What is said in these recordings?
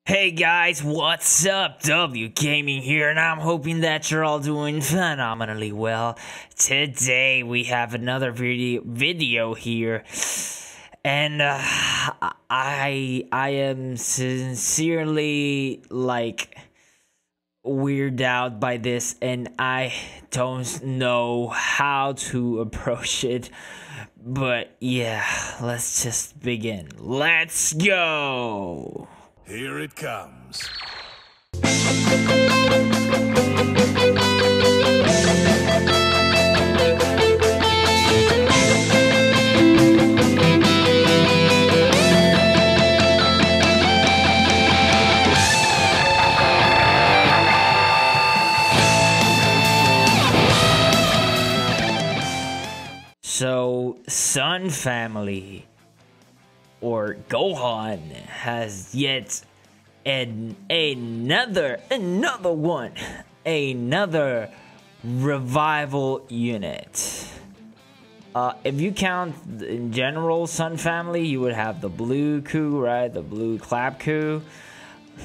Hey guys, what's up? W Gaming here, and I'm hoping that you're all doing phenomenally well. Today we have another video here, and I am sincerely weirded out by this, and I don't know how to approach it. But yeah, let's just begin. Let's go. Here it comes. So, Sun Family, or Gohan, has yet another revival unit. If you count in general Sun Family, you would have the blue Ku, right? The blue Clap Ku.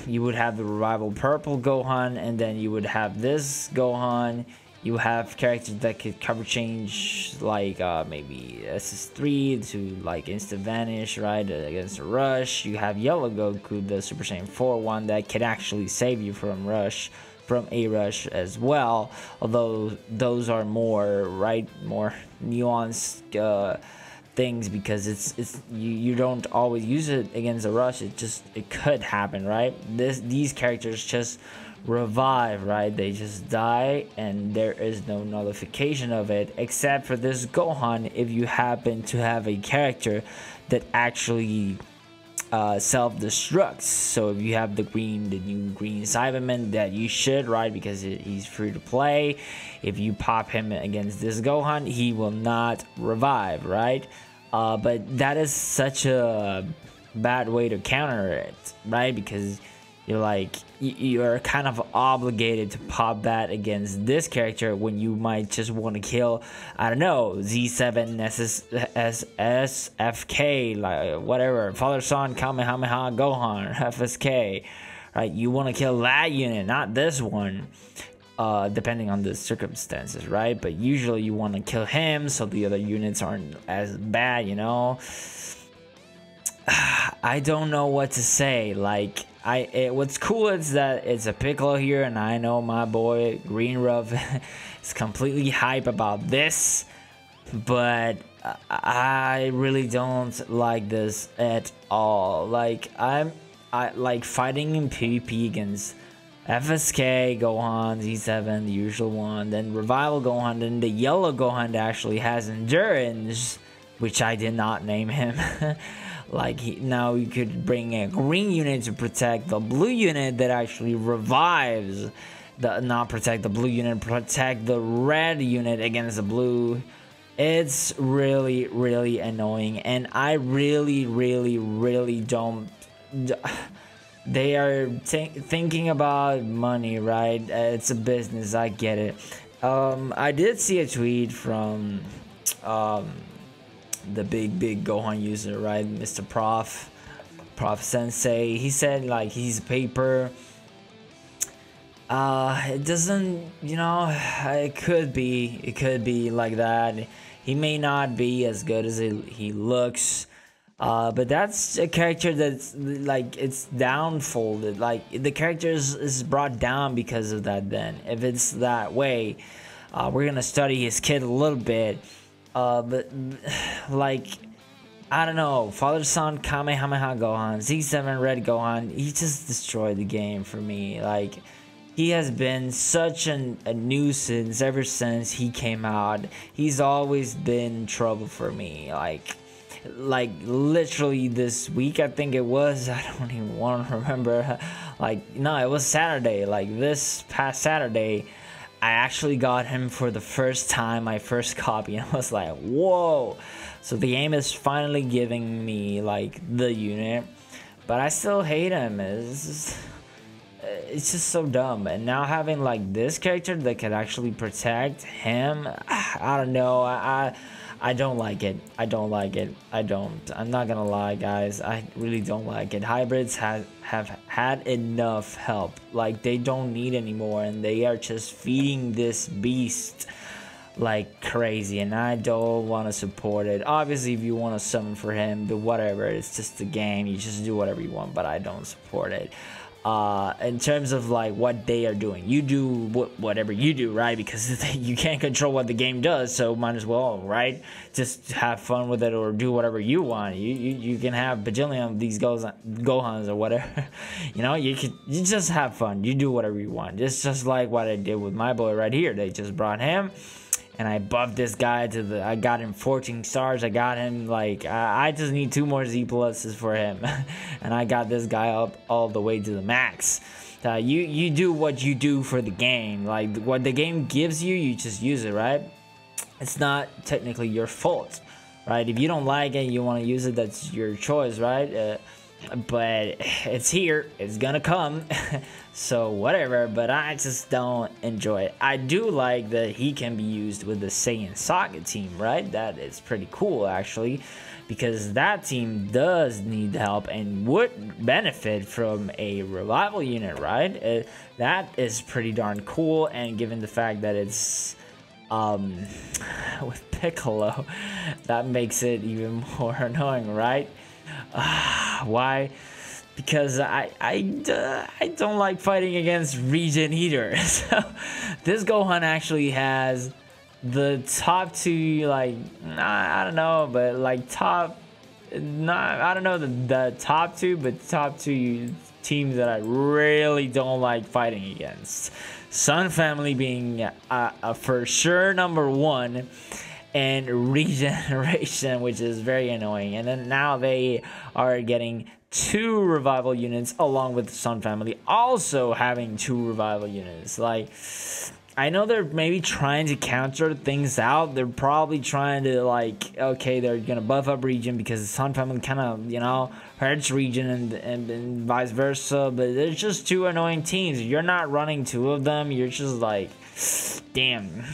You would have the revival purple Gohan, and then you would have this Gohan. You have characters that could cover change, like maybe SS3 to like instant vanish, right, against a rush. You have yellow Goku, the Super Saiyan 4 one that can actually save you from a rush as well. Although those are more nuanced things, because you don't always use it against a rush. It could happen, right? These characters just revive, right? They just die and there is no nullification of it, except for this Gohan if you happen to have a character that actually self-destructs. So if you have the new green Cyberman, that you should, right, because he's free to play. If you pop him against this Gohan, he will not revive, right? But that is such a bad way to counter it, right? Because you're kind of obligated to pop that against this character when you might just want to kill, I don't know, Z7, SFK, like whatever, Father Son, Kamehameha, Gohan, FSK, right? You want to kill that unit, not this one, depending on the circumstances, right? But usually you want to kill him so the other units aren't as bad, you know? I don't know what to say. What's cool is that it's a Piccolo here, and I know my boy Green Ruff is completely hype about this, but I really don't like this at all. I like fighting in PvP against FSK, Gohan, Z7, the usual one, then Revival Gohan, then the yellow Gohan that actually has endurance, which I did not name him. Now you could bring a green unit to protect the blue unit that actually revives. Not protect the blue unit, protect the red unit against the blue. It's really annoying, and I really don't. They are thinking about money, right? It's a business, I get it. I did see a tweet from the big Gohan user, right, Mr. Prof Sensei. He said he's paper. It doesn't, it could be like that. He may not be as good as he looks, but that's a character that's it's downfolded. The character is brought down because of that. Then if it's that way, we're gonna study his kid a little bit. But I don't know, Father Son, Kamehameha Gohan, Z7 Red Gohan, he just destroyed the game for me. He has been such a nuisance ever since he came out. He's always been trouble for me. Literally this week, I think it was, I don't even want to remember. No, it was Saturday. This past Saturday, I actually got him for the first time, my first copy, and I was like, whoa. So the game is finally giving me the unit, but I still hate him. It's just so dumb. And now having this character that could actually protect him, I don't know. I don't like it. I don't like it. I don't. I'm not gonna lie, guys. I really don't like it. Hybrids have had enough help. Like, they don't need anymore, and they are just feeding this beast like crazy, and I don't want to support it. Obviously, if you want to summon for him, but whatever. It's just a game. You just do whatever you want, but I don't support it. In terms of like what they are doing, you do whatever you do, right? Because you can't control what the game does, so might as well, right? Just have fun with it or do whatever you want. You can have bajillion of these Gohans or whatever. You know, you just have fun. You do whatever you want. Just like what I did with my boy right here. They just brought him. And I buffed this guy to I got him 14 stars. I got him like, I just need 2 more Z pluses for him. And I got this guy up all the way to the max. You do what you do for the game. Like, what the game gives you, you just use it, right? It's not technically your fault, right? If you don't like it, you want to use it, that's your choice, right? But it's here, it's gonna come. So whatever, but I just don't enjoy it. I do like that he can be used with the Saiyan Saga team, right? That is pretty cool, actually, because that team does need help and would benefit from a revival unit, right? That is pretty darn cool, and given the fact that it's with Piccolo, that makes it even more annoying, right? Why? Because I don't like fighting against Regen either. So this Gohan actually has the top 2, like, I don't know, but like top, not, I don't know the top 2, but top 2 teams that I really don't like fighting against. Sun Family being a for sure #1. And Regeneration, which is very annoying. And then now they are getting 2 revival units along with the Sun Family also having 2 revival units. Like, I know they're maybe trying to counter things out. They're probably trying to, like, okay, they're gonna buff up Regen because the Sun Family kind of, you know, hurts Regen and vice versa. But they're just 2 annoying teams. You're not running 2 of them. You're just like, damn.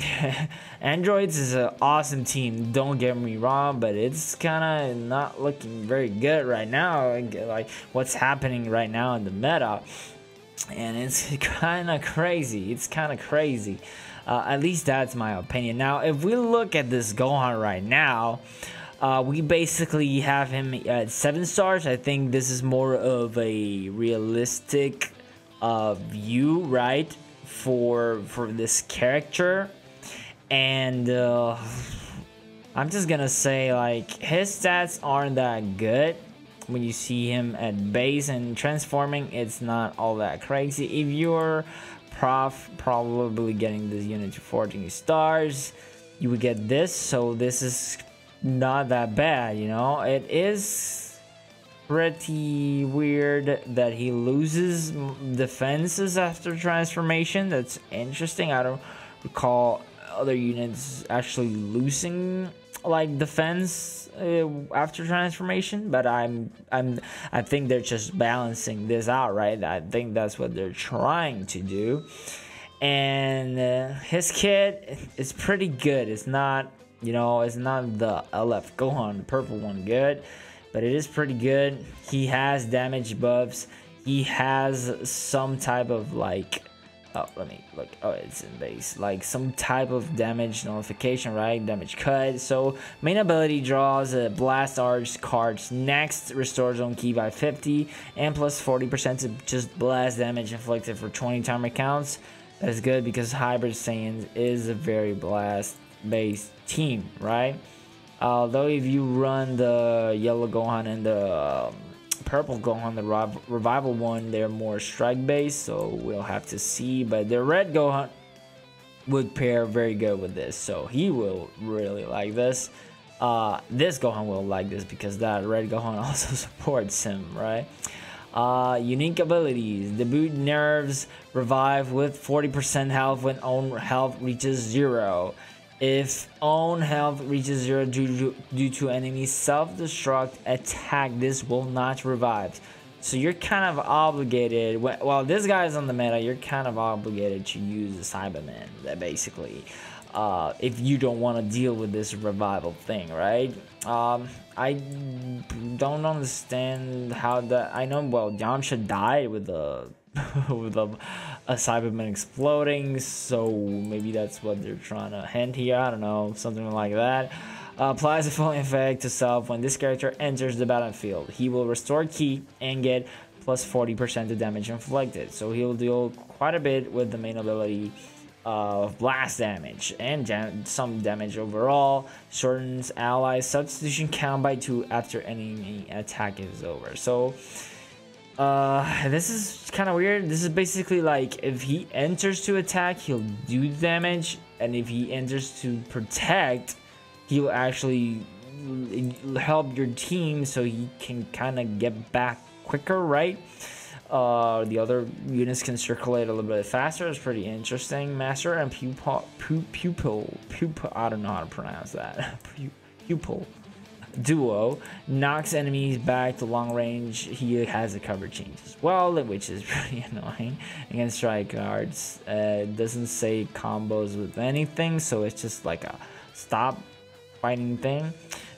Androids is an awesome team, don't get me wrong, but it's kind of not looking very good right now. Like, what's happening right now in the meta, and it's kind of crazy. It's kind of crazy. At least that's my opinion. Now, if we look at this Gohan right now, we basically have him at 7 stars. I think this is more of a realistic view, right, for this character. And I'm just gonna say, like, his stats aren't that good. When you see him at base and transforming, it's not all that crazy. If you're probably getting this unit to 14 stars, you would get this. So this is not that bad, you know. It is pretty weird that he loses defenses after transformation. That's interesting. I don't recall other units actually losing like defense after transformation, but I think they're just balancing this out, right? I think that's what they're trying to do. And his kit is pretty good. It's not, you know, it's not the LF Gohan, the purple one, good, but it is pretty good. He has damage buffs. He has some type of, like, oh, let me look. Oh, it's in base. Like some type of damage nullification, right? Damage cut. So main ability draws a blast arch cards. Next, restores zone ki by 50 and plus 40% to just blast damage inflicted for 20 timer counts. That is good because Hybrid Saiyan is a very blast based team, right? Although if you run the yellow Gohan and the purple Gohan, the revival one, they're more strike based, so we'll have to see. But the red Gohan would pair very good with this, so he will really like this. This Gohan will like this because that red Gohan also supports him, right? Unique abilities: debut nerves revive with 40% health when own health reaches 0. If own health reaches 0 due to enemy self-destruct attack, this will not revive. So you're kind of obligated, while this guy is on the meta, you're kind of obligated to use the Cyberman, basically. if you don't want to deal with this revival thing, right? I don't understand how that. I know, well, Yamcha died with a with a Cyberman exploding, so maybe that's what they're trying to hint here. I don't know, something like that. Applies the following effect to self when this character enters the battlefield. He will restore ki and get plus 40% of damage inflicted. So he'll deal quite a bit with the main ability of blast damage and some damage overall. Shortens allies substitution count by 2 after enemy attack is over. So this is kind of weird. This is basically like if he enters to attack, he'll do damage, and if he enters to protect, he'll actually help your team so he can kind of get back quicker, right? The other units can circulate a little bit faster. It's pretty interesting. Master and pupil, I don't know how to pronounce that. Pupil duo knocks enemies back to long range. He has a cover change as well, which is pretty annoying against strike cards. It doesn't say combos with anything, so it's just like a stop fighting thing.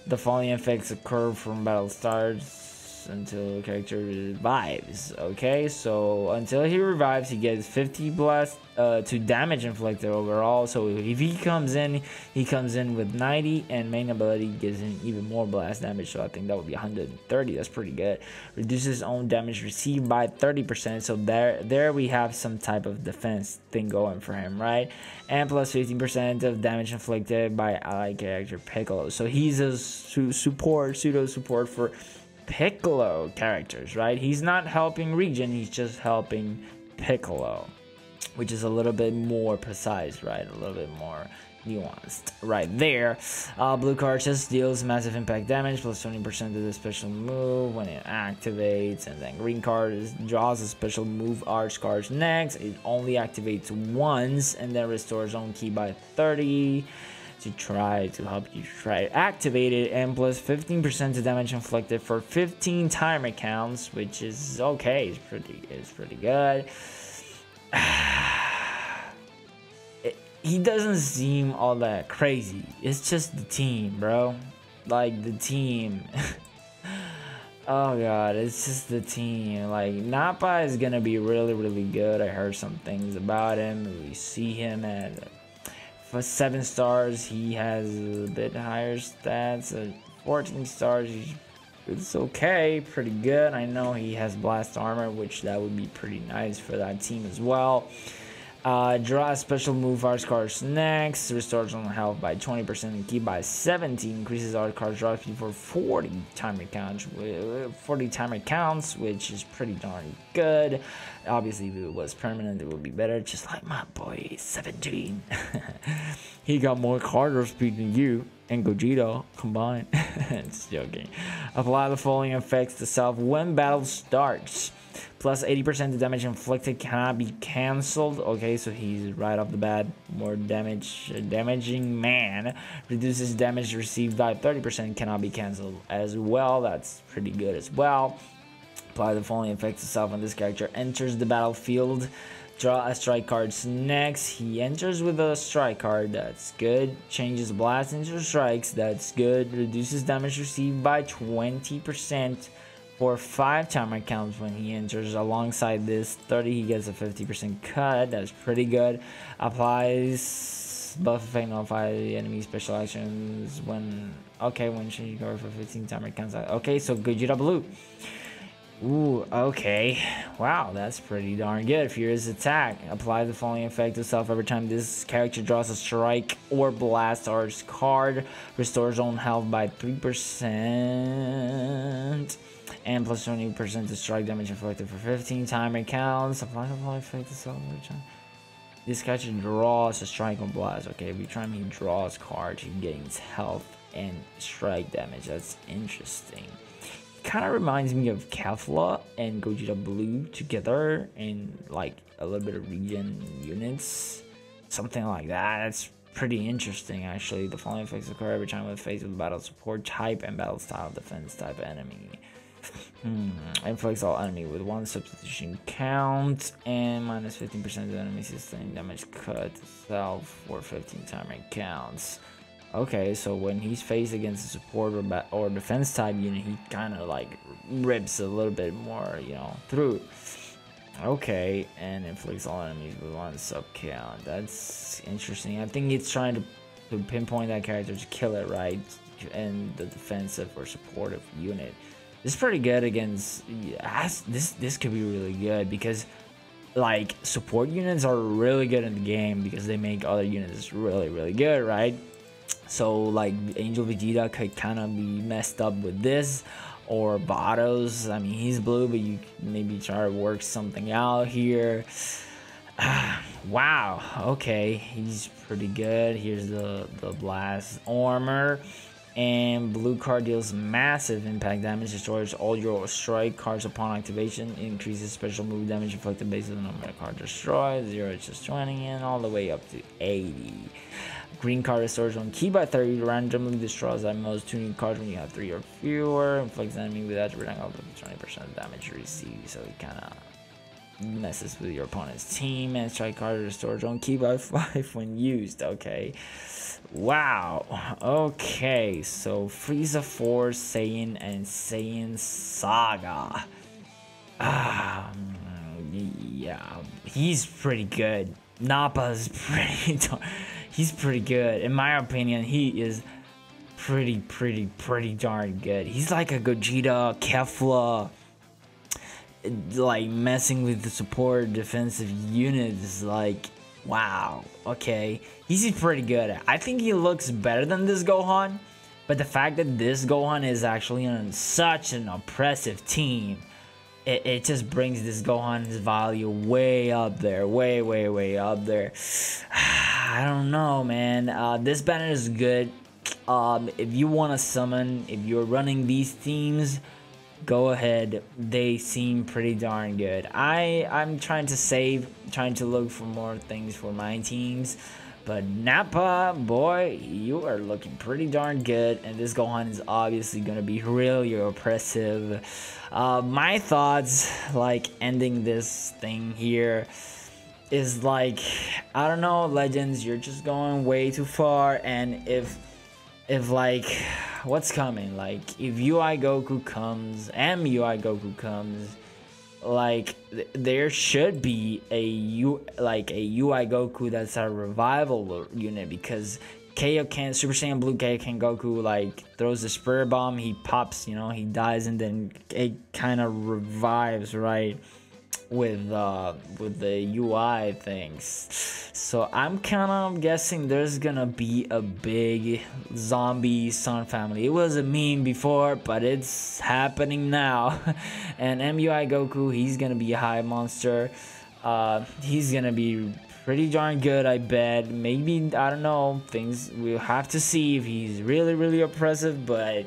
The following effects occur from battle starts until character revives. Okay, so until he revives, he gets 50 blast to damage inflicted overall. So if he comes in with 90, and main ability gives him even more blast damage, so I think that would be 130. That's pretty good. Reduces own damage received by 30%, so there we have some type of defense thing going for him, right? And plus 15% of damage inflicted by ally character Piccolo. So he's a pseudo support for Piccolo characters, right? He's not helping Region, he's just helping Piccolo, which is a little bit more precise, right? A little bit more nuanced right there. Blue card just deals massive impact damage plus 20% of the special move when it activates, and then green card draws a special move arch cards next. It only activates once and then restores own ki by 30 to try to help you activate it, and plus 15% of damage inflicted for 15 timer counts, which is okay. It's pretty good. He doesn't seem all that crazy. It's just the team, bro. Like the team. Oh god, it's just the team. Like Nappa is gonna be really good. I heard some things about him. We see him at for 7 stars. He has a bit higher stats. At 14 stars, it's okay, pretty good. I know he has blast armor, which that would be pretty nice for that team as well. Draw a special move arch cards next. Restores on health by 20% and ki by 70. Increases arch card draw speed for 40 timer counts, which is pretty darn good. Obviously, if it was permanent, it would be better. Just like my boy 17. He got more card draw speed than you and Gogeta combined. Just joking. Apply the following effects to self when battle starts. Plus 80% of damage inflicted cannot be cancelled. Okay, so he's right off the bat more damaging man. Reduces damage received by 30%, cannot be cancelled as well. That's pretty good as well. Apply the following effects to self when this character enters the battlefield. Draw a strike card next. He enters with a strike card. That's good. Changes blast into strikes. That's good. Reduces damage received by 20%. For 5 timer counts when he enters. Alongside this 30, he gets a 50% cut. That's pretty good. Applies buff effect, notify the enemy special actions when changing card for 15 timer counts. Okay, so Gogeta Blue. Ooh, okay. Wow, that's pretty darn good. Furious attack. Apply the following effect to self every time this character draws a strike or blast arch card. Restores own health by 3%. And plus 20% to strike damage inflicted for 15 timer counts. Apply the following effect to self every time this character draws a strike or blast. Okay, every time he draws cards, he gains health and strike damage. That's interesting. Kind of reminds me of Kefla and Gogeta Blue together in like a little bit of regen units, something like that. That's pretty interesting actually. The following effects occur every time with faced with battle support type and battle style defense type enemy. Inflicts all enemy with 1 substitution count and minus 15% of the enemy sustained damage cut itself for 15 timer counts. Okay, so when he's faced against a support or defense type unit, he kind of like rips a little bit more, you know, through. Okay, and inflicts all enemies with 1 sub count. That's interesting. I think it's trying to pinpoint that character to kill it, right? And the defensive or supportive unit. This is pretty good against. This could be really good because like support units are really good in the game because they make other units really good, right? So like Angel Vegeta could kind of be messed up with this, or Vados. I mean, he's blue, but you maybe try to work something out here. Wow, okay, he's pretty good. Here's the blast armor, and blue card deals massive impact damage, destroys all your strike cards upon activation, increases special move damage inflicted based on the number of cards destroyed, 0 to 20, and all the way up to 80. Green card restores one key by 30, randomly destroys at most 2 new cards when you have 3 or fewer, inflicts enemy with attribute up to 20% of damage you receive, so it kind of messes with your opponent's team. And strike card restores one key by 5 when used. Okay, wow. Okay, so Frieza Force, Saiyan, and Saiyan Saga. Yeah, he's pretty good. Nappa's pretty he's pretty good. In my opinion, he is pretty darn good. He's like a Gogeta, Kefla, like messing with the support defensive units. Like, wow, okay, he's pretty good. I think he looks better than this Gohan, but the fact that this Gohan is actually on such an oppressive team, it just brings this Gohan's value way up there, way up there. I don't know, man. This banner is good. If you want to summon, if you're running these teams, go ahead. They seem pretty darn good. I'm trying to save, trying to look for more things for my teams. But Nappa, boy, you are looking pretty darn good, and this Gohan is obviously gonna be really oppressive. My thoughts, like ending this thing here, is like, I don't know, Legends, you're just going way too far. And if like, what's coming? Like, if UI Goku comes, MUI Goku comes, like there should be a UI Goku that's a revival unit, because Kaioken, Super Saiyan Blue Kaioken Goku, like throws the Spirit Bomb, he pops, you know, he dies, and then it kind of revives, right, with the UI things. So I'm kind of guessing there's gonna be a big zombie Sun family. It was a meme before, but it's happening now. And MUI Goku, he's gonna be a high monster. He's gonna be pretty darn good, I bet. Maybe, I don't know, things we'll have to see if he's really oppressive, but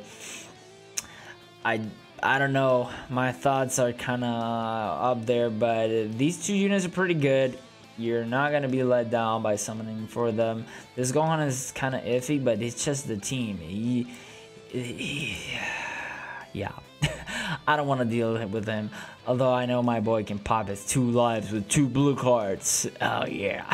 I don't know, my thoughts are kind of up there. But these two units are pretty good. You're not going to be let down by summoning for them. This Gohan is kind of iffy, but it's just the team. Yeah. I don't want to deal with him, although I know my boy can pop his 2 lives with 2 blue cards. Oh yeah.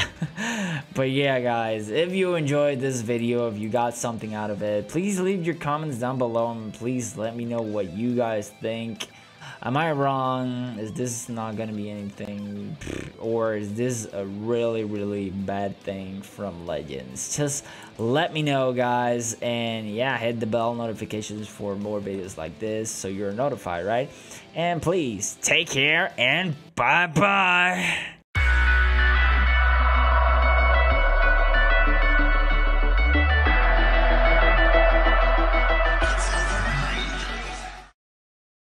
But yeah, guys, if you enjoyed this video, if you got something out of it, please leave your comments down below, and please let me know what you guys think. Am I wrong? Is this not gonna be anything, or is this a really bad thing from Legends? Just let me know, guys. And yeah, hit the bell notifications for more videos like this so you're notified, right? And please take care, and bye bye.